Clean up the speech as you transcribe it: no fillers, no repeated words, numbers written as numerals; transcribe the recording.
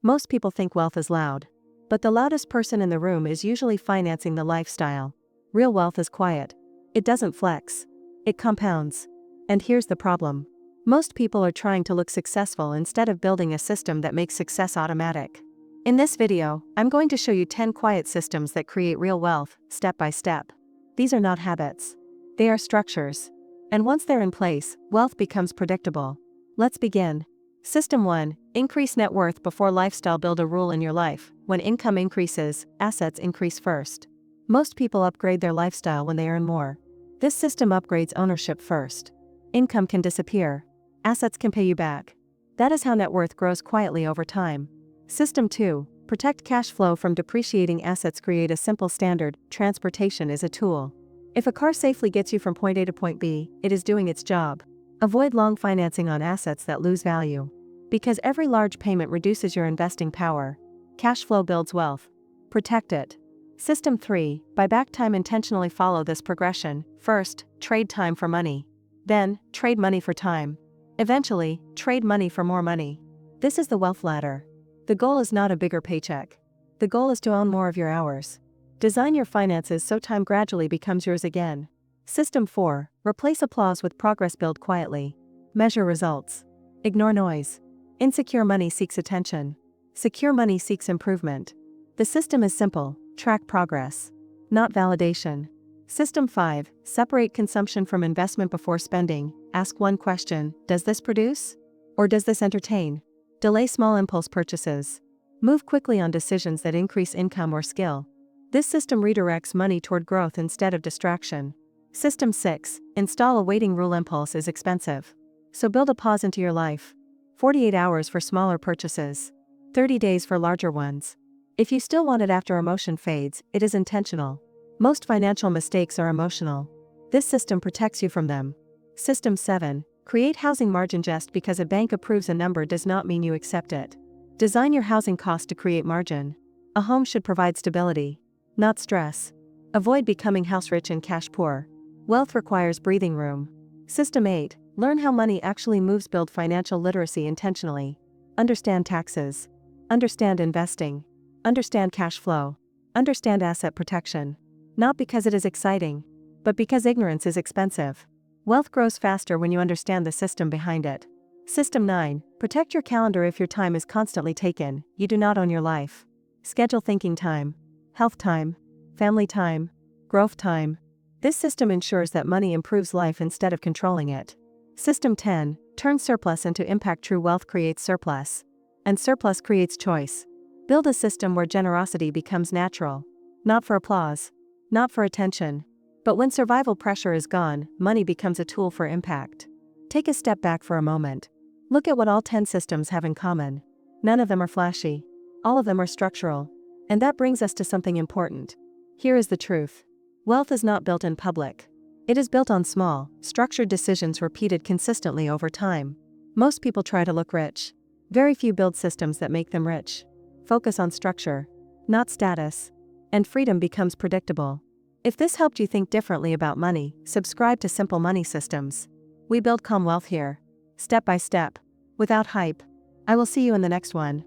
Most people think wealth is loud. But the loudest person in the room is usually financing the lifestyle. Real wealth is quiet. It doesn't flex. It compounds. And here's the problem. Most people are trying to look successful instead of building a system that makes success automatic. In this video, I'm going to show you 10 quiet systems that create real wealth, step by step. These are not habits. They are structures. And once they're in place, wealth becomes predictable. Let's begin. System 1. Increase net worth before lifestyle. Build a rule in your life. When income increases, assets increase first. Most people upgrade their lifestyle when they earn more. This system upgrades ownership first. Income can disappear. Assets can pay you back. That is how net worth grows quietly over time. System 2. Protect cash flow from depreciating assets. Create a simple standard. Transportation is a tool. If a car safely gets you from point A to point B, it is doing its job. Avoid long financing on assets that lose value. Because every large payment reduces your investing power. Cash flow builds wealth. Protect it. System 3. Buy back time. Intentionally follow this progression. First, trade time for money. Then, trade money for time. Eventually, trade money for more money. This is the wealth ladder. The goal is not a bigger paycheck. The goal is to own more of your hours. Design your finances so time gradually becomes yours again. System 4. Replace applause with progress. Build quietly. Measure results. Ignore noise. Insecure money seeks attention. Secure money seeks improvement. The system is simple. Track progress. Not validation. System 5. Separate consumption from investment before spending. Ask one question. Does this produce? Or does this entertain? Delay small impulse purchases. Move quickly on decisions that increase income or skill. This system redirects money toward growth instead of distraction. System 6. Install a waiting rule. Impulse is expensive. So build a pause into your life. 48 hours for smaller purchases. 30 days for larger ones. If you still want it after emotion fades, it is intentional. Most financial mistakes are emotional. This system protects you from them. System 7. Create housing margin. Just because a bank approves a number does not mean you accept it. Design your housing cost to create margin. A home should provide stability, not stress. Avoid becoming house rich and cash poor. Wealth requires breathing room. System 8. Learn how money actually moves. Build financial literacy intentionally. Understand taxes. Understand investing. Understand cash flow. Understand asset protection. Not because it is exciting, but because ignorance is expensive. Wealth grows faster when you understand the system behind it. System 9. Protect your calendar. If your time is constantly taken, you do not own your life. Schedule thinking time, health time, family time, growth time. This system ensures that money improves life instead of controlling it. System 10. Turn surplus into impact. True wealth creates surplus. And surplus creates choice. Build a system where generosity becomes natural. Not for applause. Not for attention. But when survival pressure is gone, money becomes a tool for impact. Take a step back for a moment. Look at what all 10 systems have in common. None of them are flashy. All of them are structural. And that brings us to something important. Here is the truth. Wealth is not built in public. It is built on small, structured decisions repeated consistently over time. Most people try to look rich. Very few build systems that make them rich. Focus on structure, not status. And freedom becomes predictable. If this helped you think differently about money, subscribe to Simple Money Systems. We build calm wealth here. Step by step. Without hype. I will see you in the next one.